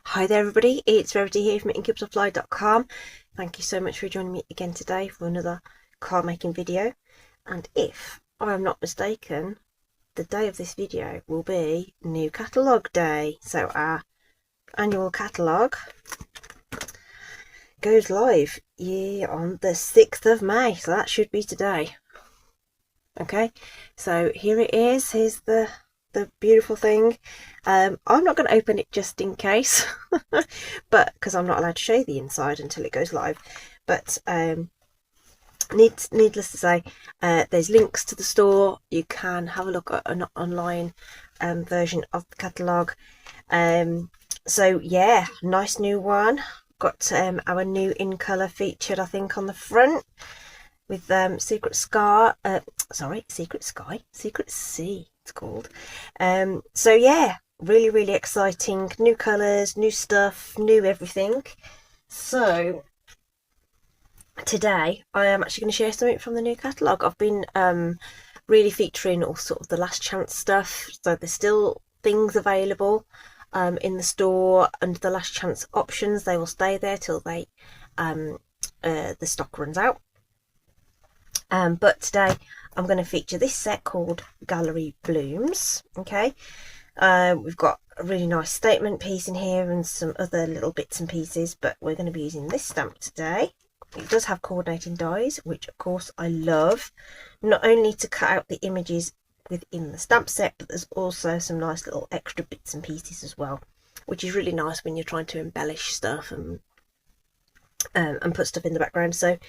Hi there everybody, it's Verity here from Inkybutterfly.com. Thank you so much for joining me again today for another card making video. And if I am not mistaken, the day of this video will be new catalogue day. So our annual catalogue goes live on the 6th of May, so that should be today. Okay, so here it is. Here's the beautiful thing. I'm not going to open it just in case, but because I'm not allowed to show the inside until it goes live. But needless to say, there's links to the store. You can have a look at an online version of the catalogue. So yeah, nice new one. Got our new in colour featured, I think, on the front, with Secret Sea it's called. So yeah, really exciting. New colours, new stuff, new everything. So today I am actually going to share something from the new catalogue. I've been really featuring all sort of the last chance stuff, so there's still things available in the store under the last chance options. They will stay there till they the stock runs out. But today I'm going to feature this set called Gallery Blooms. Okay, we've got a really nice statement piece in here and some other little bits and pieces, but we're going to be using this stamp today. It does have coordinating dies, which of course I love, not only to cut out the images within the stamp set, but there's also some nice little extra bits and pieces as well, which is really nice when you're trying to embellish stuff and put stuff in the background. So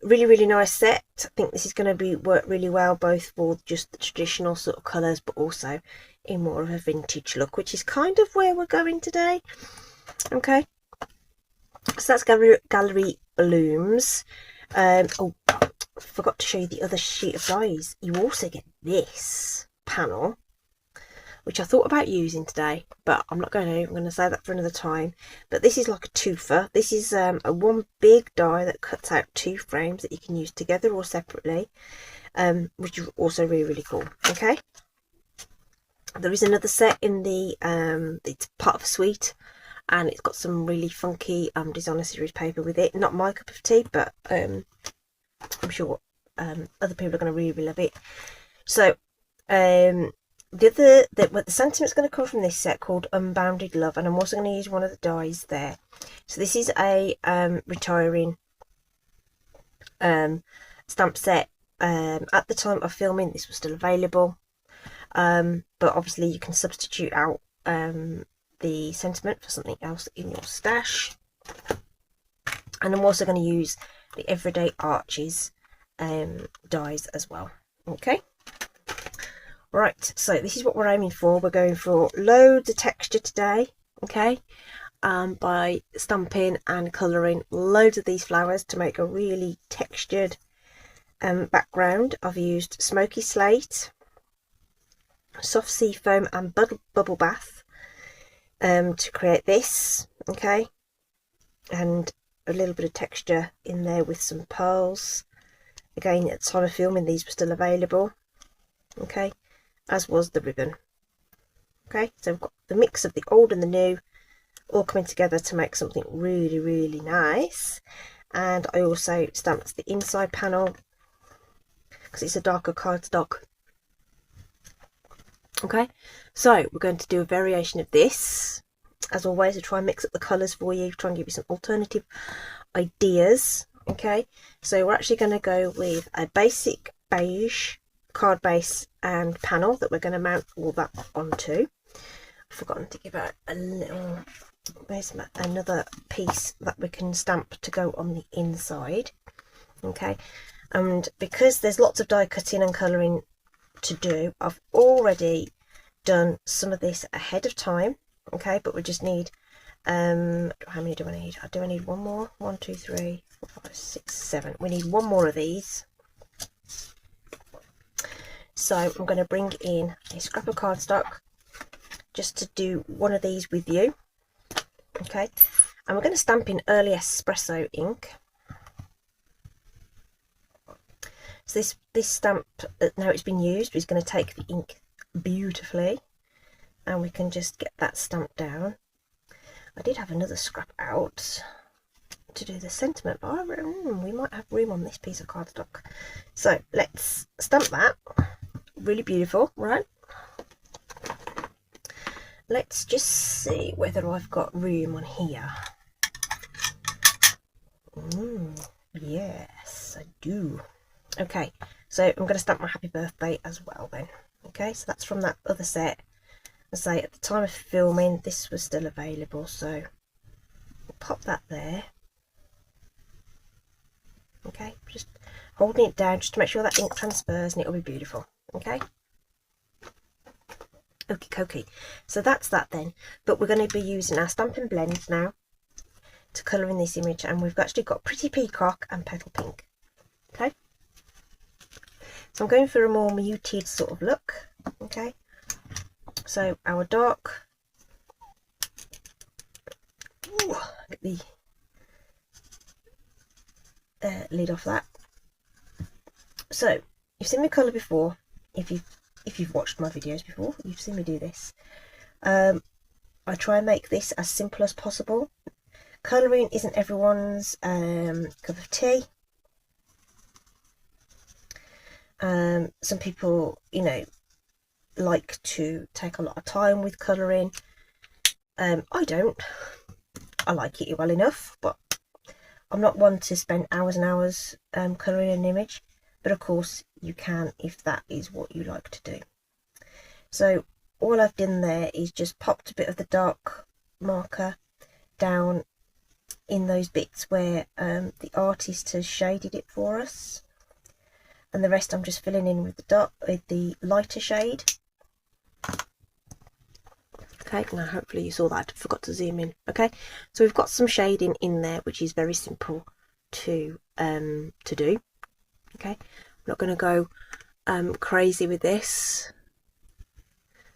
really nice set. I think this is going to work really well, both for just the traditional sort of colours, but also in more of a vintage look, which is kind of where we're going today. Okay, so that's Gallery Blooms. Oh, forgot to show you the other sheet of dies. You also get this panel, which I thought about using today, but I'm not going to. I'm going to save that for another time. But this is like a twofer. This is a one big die that cuts out two frames that you can use together or separately, which is also really cool. Okay, there is another set in the it's part of a suite, and it's got some really funky designer series paper with it. Not my cup of tea, but I'm sure other people are going to really love it. So the sentiment's going to come from this set called Unbounded Love, and I'm also going to use one of the dies there. So this is a retiring stamp set. At the time of filming, this was still available, but obviously you can substitute out the sentiment for something else in your stash. And I'm also going to use the Everyday Arches dies as well. Okay, right, so this is what we're aiming for. We're going for loads of texture today. Okay, by stamping and colouring loads of these flowers to make a really textured background. I've used Smoky Slate, Soft Sea Foam and Bubble Bath to create this. Okay, and a little bit of texture in there with some pearls. Again, at the time of filming, these were still available. Okay, as was the ribbon. Okay, so we've got the mix of the old and the new all coming together to make something really nice. And I also stamped the inside panel because it's a darker cardstock. Okay, so we're going to do a variation of this. As always, to try and mix up the colours for you, try and give you some alternative ideas. Okay, so we're actually going to go with a basic beige card base and panel that we're going to mount all that onto. I've forgotten to give out a little, there's another piece that we can stamp to go on the inside. Okay, and because there's lots of die cutting and colouring to do, I've already done some of this ahead of time. Okay, but we just need how many do I need? Do I need one more? 1, 2, 3, 4, 5, 6, 7. We need one more of these. So I'm going to bring in a scrap of cardstock just to do one of these with you. Okay, and we're going to stamp in early espresso ink. So this stamp, now it's been used, is going to take the ink beautifully, and we can just get that stamped down. I did have another scrap out to do the sentiment, but we might have room on this piece of cardstock. So let's stamp that. Really beautiful, right? Let's just see whether I've got room on here. Yes, I do. Okay, so I'm going to stamp my happy birthday as well then. Okay, so that's from that other set. I say at the time of filming this was still available, so we'll pop that there. Okay, just holding it down just to make sure that ink transfers and it'll be beautiful. Okay, okie dokie. So that's that then, but we're going to be using our Stampin' Blend now to colour in this image, and we've actually got Pretty Peacock and Petal Pink. Okay, so I'm going for a more muted sort of look. Okay, so our dark, get the lid off that. So you've seen me colour before. If you've watched my videos before, you've seen me do this. I try and make this as simple as possible. Colouring isn't everyone's cup of tea. Some people, you know, like to take a lot of time with colouring. I don't. I like it well enough, but I'm not one to spend hours and hours colouring an image. But of course you can if that is what you like to do. So all I've done there is just popped a bit of the dark marker down in those bits where the artist has shaded it for us, and the rest I'm just filling in with the lighter shade. Okay, now hopefully you saw that. I forgot to zoom in. Okay, so we've got some shading in there, which is very simple to do. Okay, I'm not going to go crazy with this.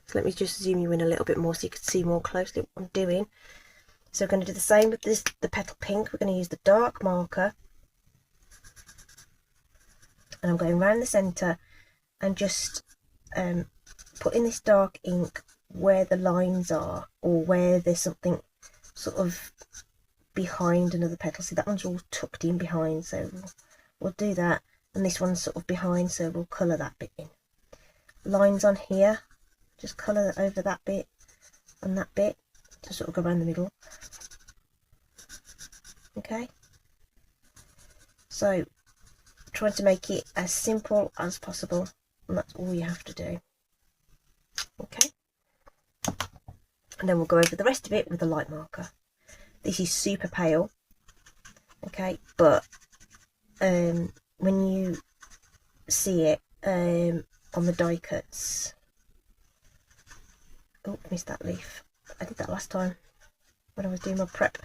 So let me just zoom you in a little bit more so you can see more closely what I'm doing. So we're going to do the same with the Petal Pink. We're going to use the dark marker, and I'm going around the centre and just putting this dark ink where the lines are, or where there's something sort of behind another petal. See, that one's all tucked in behind, so we'll do that, and this one's sort of behind, so we'll colour that bit in. Lines on here, just colour over that bit and that bit to sort of go around the middle. Okay, so trying to make it as simple as possible, and that's all you have to do. Okay, and then we'll go over the rest of it with a light marker. This is super pale, okay, but when you see it on the die cuts, oh, missed that leaf. I did that last time when I was doing my prep.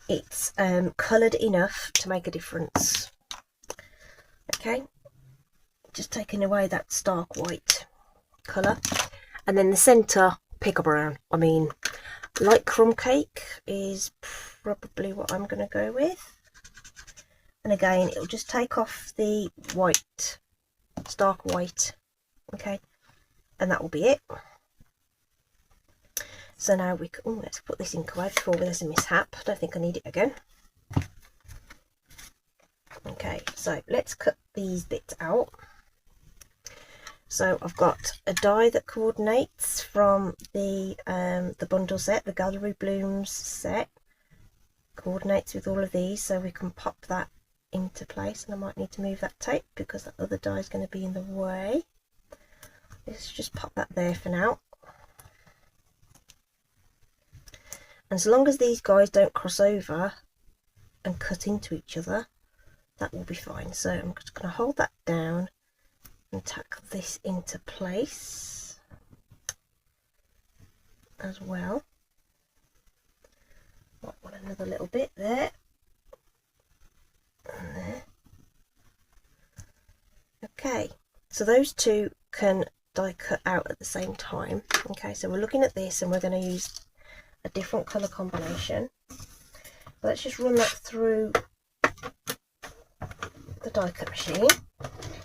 It's coloured enough to make a difference. Okay, just taking away that stark white colour, and then the centre, pick a brown. I mean, light crumb cake is probably what I'm going to go with, and again it'll just take off the white, stark white. Okay, and that will be it. So now we can, let's put this ink away before there's a mishap. I don't think I need it again. Okay, so let's cut these bits out. So I've got a die that coordinates from the bundle set, the Gallery Blooms set. Coordinates with all of these, so we can pop that into place. And I might need to move that tape because that other die is going to be in the way. Let's just pop that there for now. And as long as these guys don't cross over and cut into each other, that will be fine. So I'm just going to hold that down and tack this into place as well. Might want another little bit there and there. Okay, so those two can die cut out at the same time. Okay, so we're looking at this and we're going to use a different colour combination. Let's just run that through the die cut machine.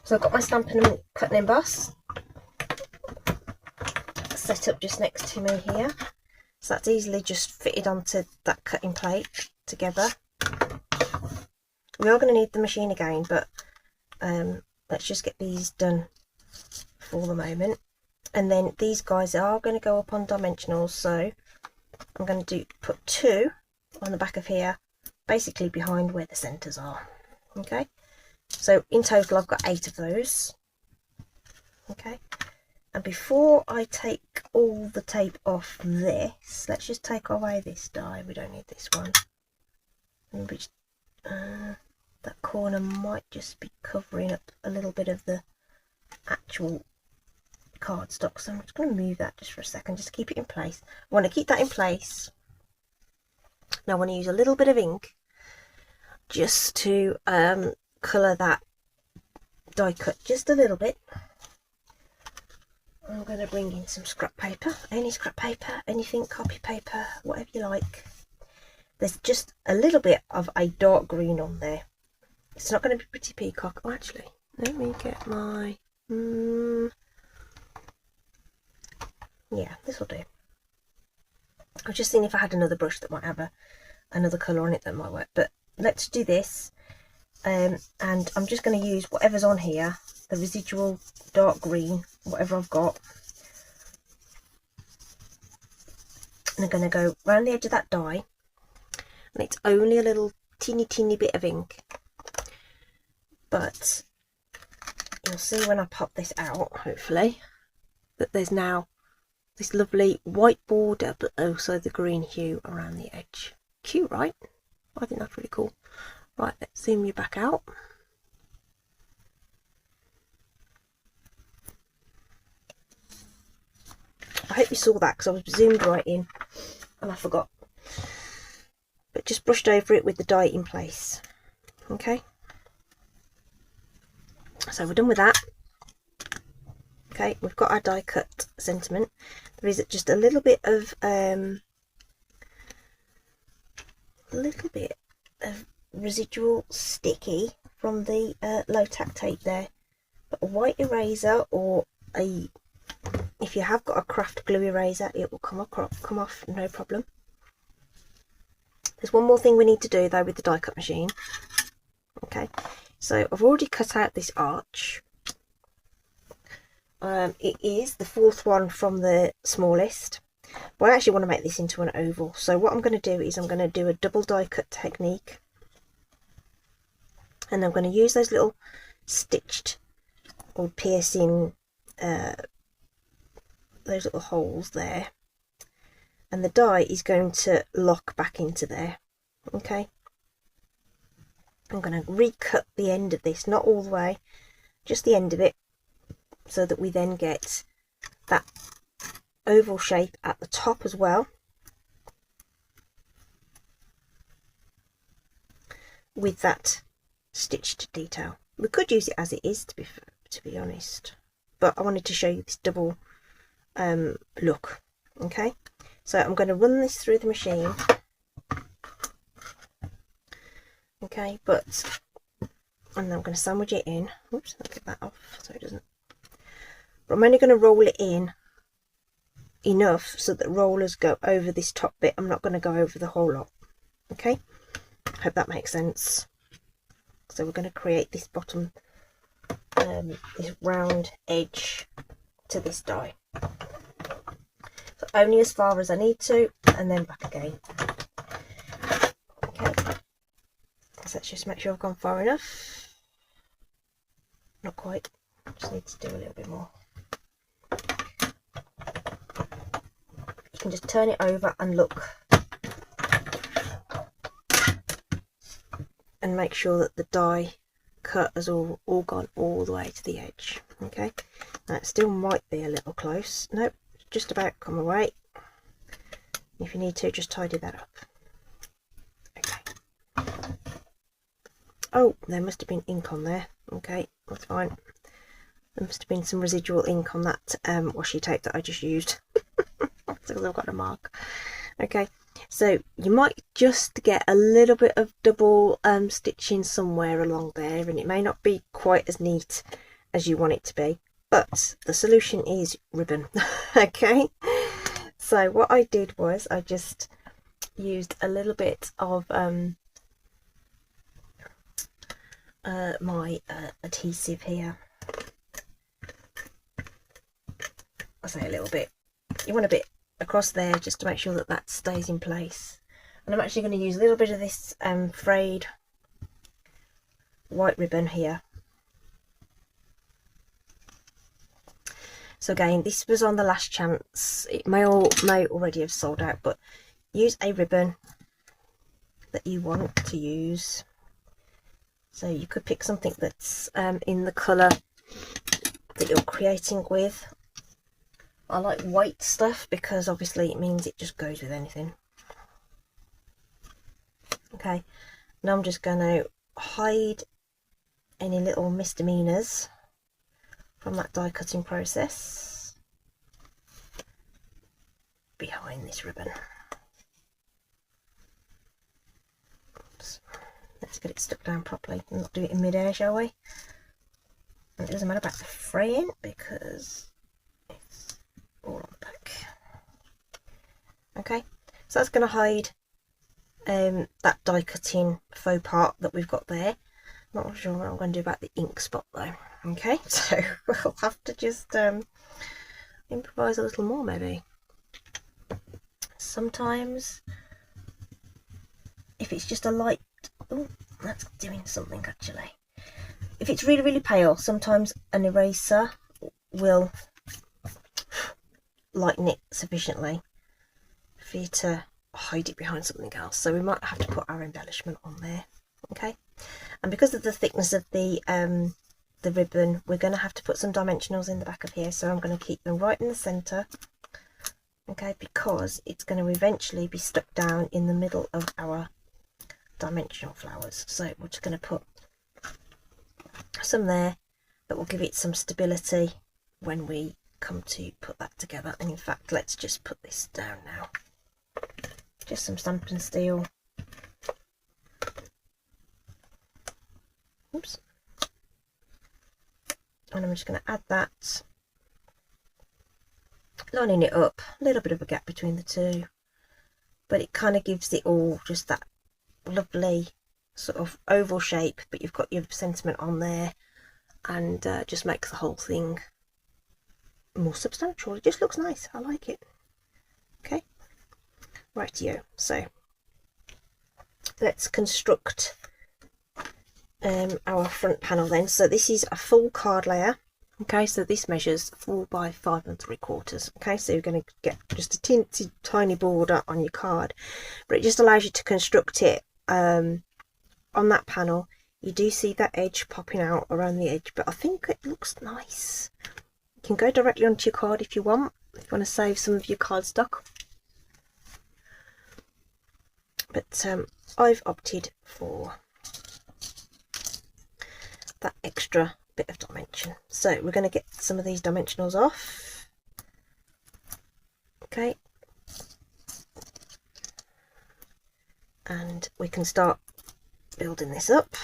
So I've got my Stampin' and Cut and Emboss set up just next to me here, so that's easily just fitted onto that cutting plate together. We are going to need the machine again, but let's just get these done for the moment. And then these guys are going to go up on dimensionals, so I'm going to put 2 on the back of here, basically behind where the centres are. Okay, so in total I've got 8 of those. Okay, and before I take all the tape off this, let's just take away this die. We don't need this one. Which that corner might just be covering up a little bit of the actual cardstock, so I'm just going to move that just for a second, just to keep it in place. I want to keep that in place. Now I want to use a little bit of ink just to colour that die cut just a little bit. I'm going to bring in some scrap paper, any scrap paper, anything, copy paper, whatever you like. There's just a little bit of a dark green on there. It's not going to be pretty peacock. Oh, actually, let me get my... yeah, this will do. I was just seeing if I had another brush that might have another colour on it that might work. But let's do this. And I'm just going to use whatever's on here, the residual dark green, whatever I've got. And I'm going to go around the edge of that die. And it's only a little teeny bit of ink. But you'll see when I pop this out, hopefully, that there's now this lovely white border, but also the green hue around the edge. Cute, right? I think that's really cool. Right, let's zoom you back out. I hope you saw that because I was zoomed right in and I forgot. But just brushed over it with the die in place. Okay. So we're done with that. Okay, we've got our die cut sentiment. There is just a little bit of residual sticky from the low tack tape there. But a white eraser, or if you have got a craft glue eraser, it will come off no problem. There's one more thing we need to do though with the die cut machine. Okay, so I've already cut out this arch. It is the 4th one from the smallest, but I actually want to make this into an oval. So what I'm going to do is I'm going to do a double die cut technique, and I'm going to use those little stitched or piercing those little holes there, and the die is going to lock back into there. Okay, I'm going to recut the end of this, not all the way, just the end of it, so that we then get that oval shape at the top as well, with that stitched detail. We could use it as it is, to be honest, but I wanted to show you this double look. Okay, so I'm going to run this through the machine. Okay, and I'm going to sandwich it in. Oops, I'll get that off so it doesn't. But I'm only going to roll it in enough so that rollers go over this top bit. I'm not going to go over the whole lot. Okay, hope that makes sense. So we're going to create this bottom, this round edge to this die. So only as far as I need to, and then back again. Okay, so let's just make sure I've gone far enough. Not quite, just need to do a little bit more. You can just turn it over and look, and make sure that the die cut has all gone all the way to the edge. Okay, now it still might be a little close. Nope, just about come away. If you need to, just tidy that up. Okay. Oh, there must have been ink on there. Okay, that's fine. There must have been some residual ink on that washi tape that I just used. Because I've got a mark. Okay, so you might just get a little bit of double stitching somewhere along there, and it may not be quite as neat as you want it to be. but the solution is ribbon. Okay, so what I did was I just used a little bit of my adhesive here. I say a little bit, you want a bit across there just to make sure that that stays in place. And I'm actually going to use a little bit of this frayed white ribbon here. So again, this was on the last chance. It may already have sold out, but use a ribbon that you want to use. So you could pick something that's in the colour that you're creating with. I like white stuff because obviously it means it just goes with anything. Okay, now I'm just going to hide any little misdemeanors from that die cutting process behind this ribbon. Oops. Let's get it stuck down properly and not do it in mid-air, shall we? And it doesn't matter about the fraying because it's all on the back. Okay, so that's going to hide that die cutting faux part that we've got there. Not sure what I'm going to do about the ink spot though. Okay, so we'll have to just improvise a little more maybe. Sometimes if it's just a light, oh, that's doing something actually. If it's really, really pale, sometimes an eraser will lighten it sufficiently for you to hide it behind something else. So we might have to put our embellishment on there. Okay, and because of the thickness of the ribbon, we're going to have to put some dimensionals in the back of here. So I'm going to keep them right in the centre. Okay, because it's going to eventually be stuck down in the middle of our dimensional flowers. So we're just going to put some there that will give it some stability when we come to put that together. And in fact, let's just put this down now. Just some Stampin' Steel. Oops. And I'm just going to add that, lining it up, a little bit of a gap between the two, but it kind of gives it all just that lovely sort of oval shape, but you've got your sentiment on there, and just makes the whole thing more substantial. It just looks nice. I like it. Okay, rightio. So let's construct our front panel then. So this is a full card layer. Okay, so this measures 4 by 5 3/4. Okay, so you're going to get just a teensy tiny border on your card, but it just allows you to construct it on that panel. You do see that edge popping out around the edge, but I think it looks nice. You can go directly onto your card if you want to save some of your card stock, but I've opted for that extra bit of dimension. So we're going to get some of these dimensionals off. Okay, and we can start building this up.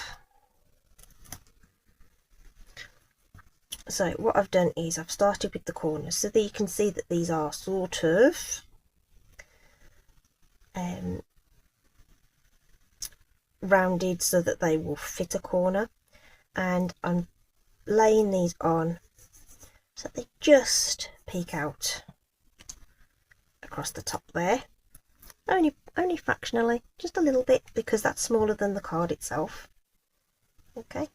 So what I've done is I've started with the corners, so that you can see that these are sort of rounded so that they will fit a corner, and I'm laying these on so they just peek out across the top there, only fractionally, just a little bit, because that's smaller than the card itself. Okay,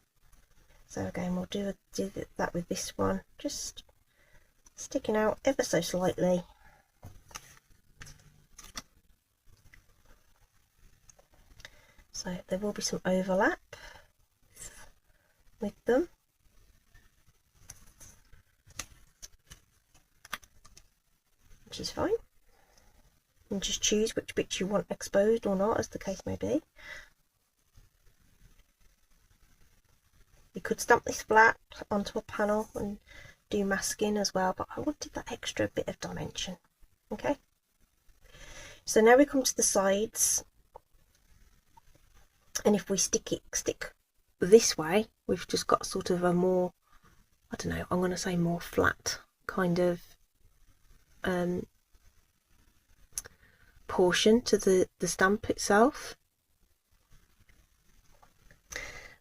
so again we'll do that with this one, just sticking out ever so slightly. So there will be some overlap with them. Which is fine. And just choose which bits you want exposed or not, as the case may be. You could stamp this flat onto a panel and do masking as well, but I wanted that extra bit of dimension. Okay, so now we come to the sides, and if we stick this way, we've just got sort of a more I don't know, I'm going to say more flat kind of portion to the stamp itself.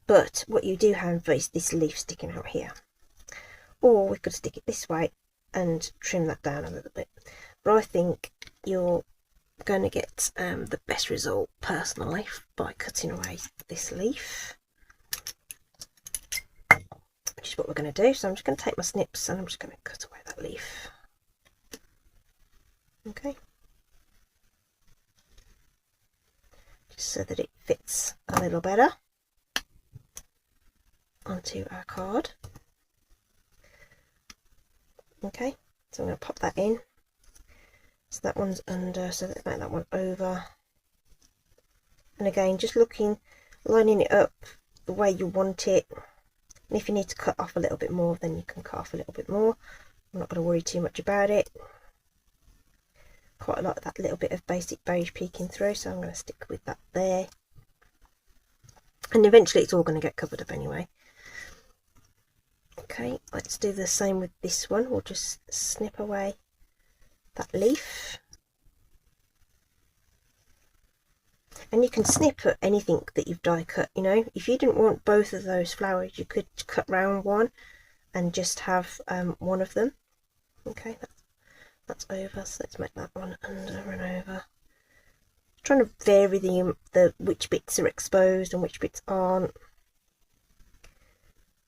But what you do have is this leaf sticking out here, or we could stick it this way and trim that down a little bit, but I think you're going to get the best result personally by cutting away this leaf, which is what we're going to do. So I'm just going to take my snips and I'm just going to cut away that leaf. Okay, just so that it fits a little better onto our card. Okay, so I'm going to pop that in. So that one's under, so let's make that one over. And again, just lining it up the way you want it. And if you need to cut off a little bit more, then you can cut off a little bit more. I'm not going to worry too much about it. Quite a lot of that little bit of basic beige peeking through, so I'm going to stick with that there. And eventually it's all going to get covered up anyway. Okay, let's do the same with this one. We'll just snip away that leaf. And you can snip at anything that you've die cut, you know. If you didn't want both of those flowers, you could cut round one and just have one of them. Okay, that's over, so let's make that one under and over. Trying to vary the which bits are exposed and which bits aren't.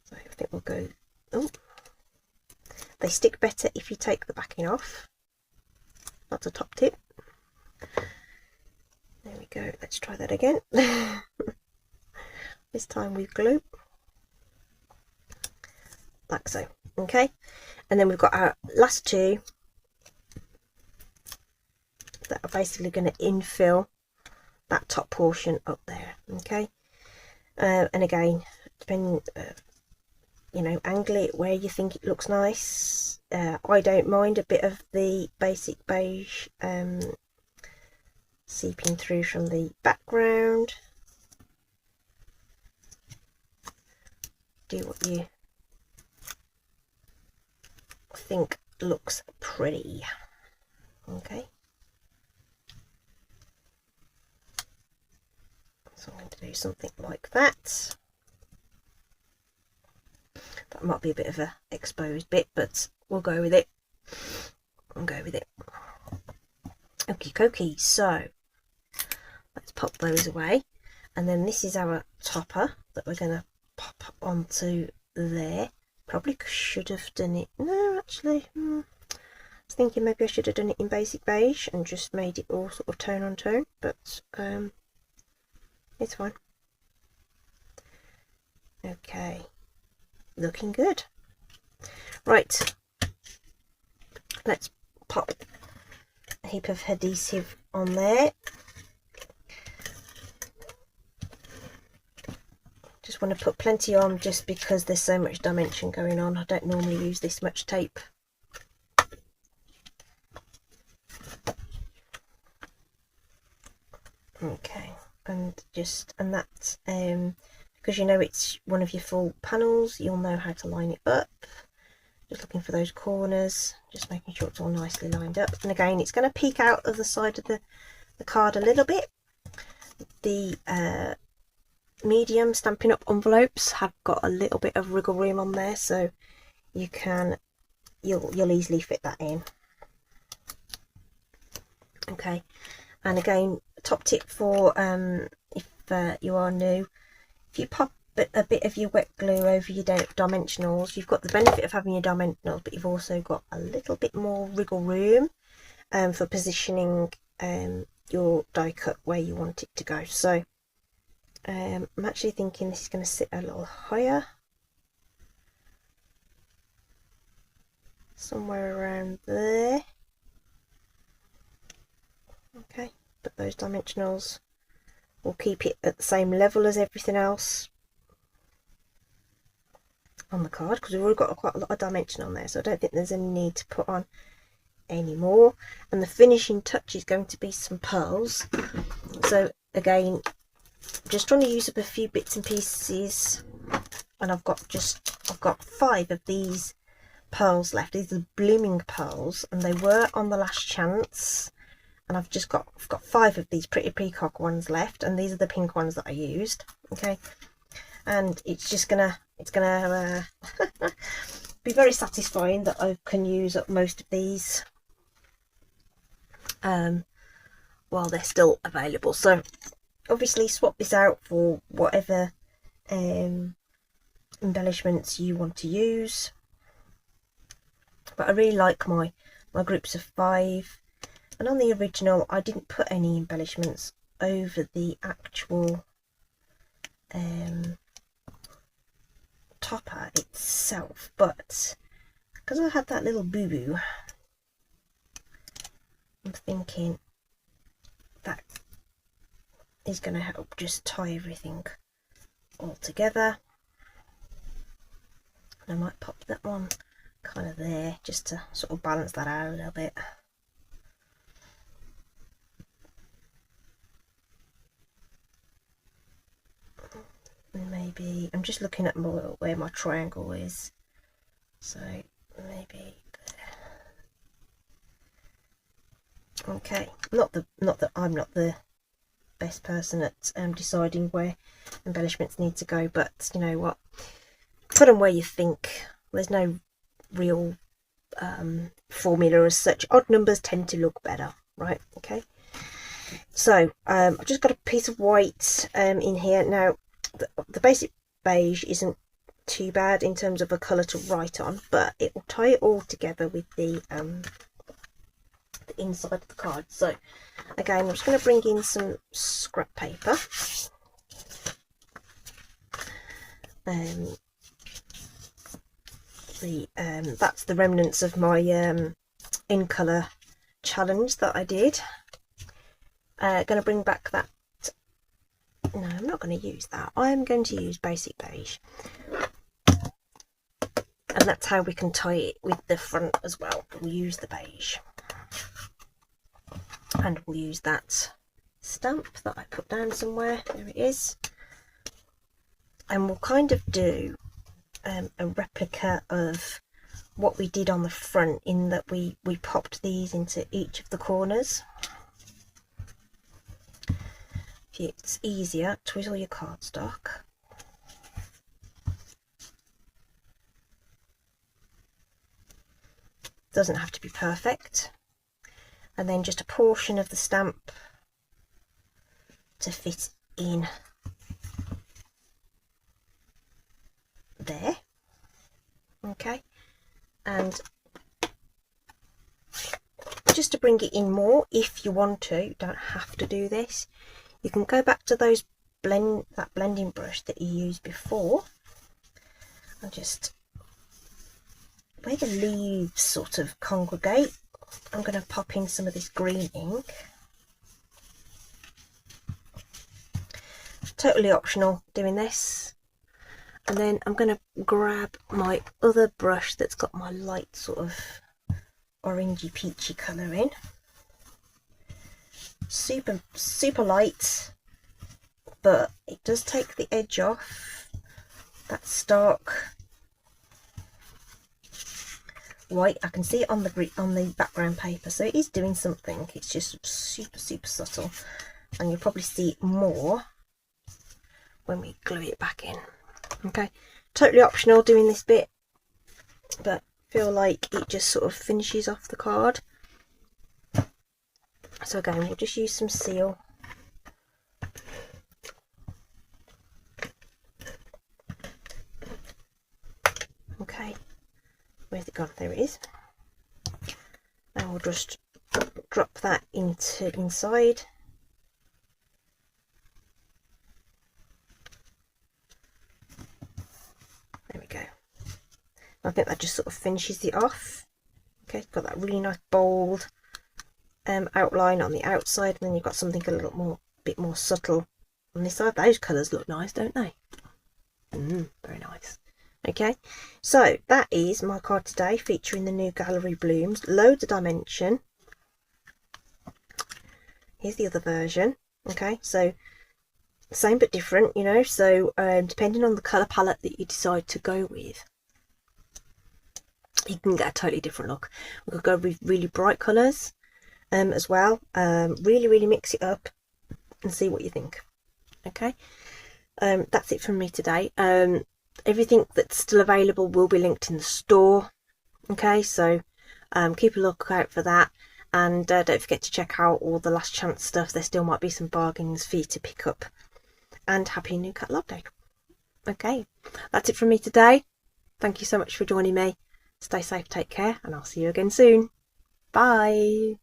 So I think we'll go, oh, they stick better if you take the backing off. That's a top tip. There we go, let's try that again. This time with glue, like so. Okay, and then we've got our last two that are basically going to infill that top portion up there. Okay, and again, depending, you know, angle it where you think it looks nice. I don't mind a bit of the basic beige seeping through from the background. Do what you think looks pretty. Okay, so I'm going to do something like that. That might be a bit of a exposed bit, but we'll go with it. I'll go with it. Okie dokie, so let's pop those away, and then this is our topper that we're going to pop onto there. Probably should have done it, no actually, I was thinking maybe I should have done it in basic beige and just made it all sort of tone on tone, but it's fine. Okay, looking good. Right, let's pop a heap of adhesive on there. Just want to put plenty on just because there's so much dimension going on. I don't normally use this much tape. Okay, and that because you know it's one of your full panels, you'll know how to line it up. Just looking for those corners, just making sure it's all nicely lined up. And again, it's going to peek out of the side of the card a little bit. The medium Stampin' Up envelopes have got a little bit of wriggle room on there, so you'll easily fit that in. Okay, and again, top tip for if you are new, if you pop a bit of your wet glue over your dimensionals, you've got the benefit of having your dimensionals, but you've also got a little bit more wriggle room for positioning your die cut where you want it to go. So I'm actually thinking this is going to sit a little higher, somewhere around there. Okay, but those dimensionals will keep it at the same level as everything else on the card, because we've already got quite a lot of dimension on there, so I don't think there's any need to put on any more. And the finishing touch is going to be some pearls. So again, just trying to use up a few bits and pieces, and I've got just I've got 5 of these pearls left. These are blooming pearls, and they were on the last chance, and I've got 5 of these pretty peacock ones left, and these are the pink ones that I used. Okay, and it's gonna be very satisfying that I can use up most of these while they're still available. So obviously swap this out for whatever embellishments you want to use, but I really like my groups of 5. And on the original I didn't put any embellishments over the actual topper itself, but because I had that little boo-boo, I'm thinking that is going to help just tie everything all together. And I might pop that one kind of there just to sort of balance that out a little bit. And maybe I'm just looking at where my triangle is, so maybe there. Okay, not that I'm not the best person at deciding where embellishments need to go, but you know what, put them where you think. There's no real formula as such. Odd numbers tend to look better, right? Okay, so I've just got a piece of white in here. Now the basic beige isn't too bad in terms of a colour to write on, but it will tie it all together with the inside of the card. So again, I'm just going to bring in some scrap paper. That's the remnants of my in colour challenge that I did. Going to bring back that. No, I'm not going to use that. I'm going to use basic beige, and that's how we can tie it with the front as well. We'll use the beige, and we'll use that stamp that I put down somewhere. There it is. And we'll kind of do a replica of what we did on the front, in that we popped these into each of the corners. If it's easier, twizzle your cardstock. Doesn't have to be perfect. And then just a portion of the stamp to fit in there. Okay, and just to bring it in more, if you want to, you don't have to do this. You can go back to that blending brush that you used before, and just where the leaves sort of congregate, I'm going to pop in some of this green ink. Totally optional doing this. And then I'm going to grab my other brush that's got my light sort of orangey peachy colour in. Super light, but it does take the edge off that stark white. I can see it on the background paper, so it is doing something. It's just super subtle, and you'll probably see it more when we glue it back in. Okay, totally optional doing this bit, but feel like it just sort of finishes off the card. So again, we'll just use some seal. Okay, where's it gone? There it is. And we'll just drop that inside. There we go. I think that just sort of finishes it off. Okay, it's got that really nice bold outline on the outside, and then you've got something a bit more subtle on this side. Those colours look nice, don't they? Very nice. Okay, so that is my card today, featuring the new Gallery Blooms. Loads of dimension. Here's the other version. Okay, so same but different, you know, so depending on the colour palette that you decide to go with, you can get a totally different look. We could go with really bright colours as well. Really mix it up and see what you think. Okay, that's it from me today. Everything that's still available will be linked in the store. Okay, so keep a lookout for that, and don't forget to check out all the last chance stuff. There still might be some bargains for you to pick up. And happy new catalogue day. Okay, that's it from me today. Thank you so much for joining me. Stay safe, take care, and I'll see you again soon. Bye.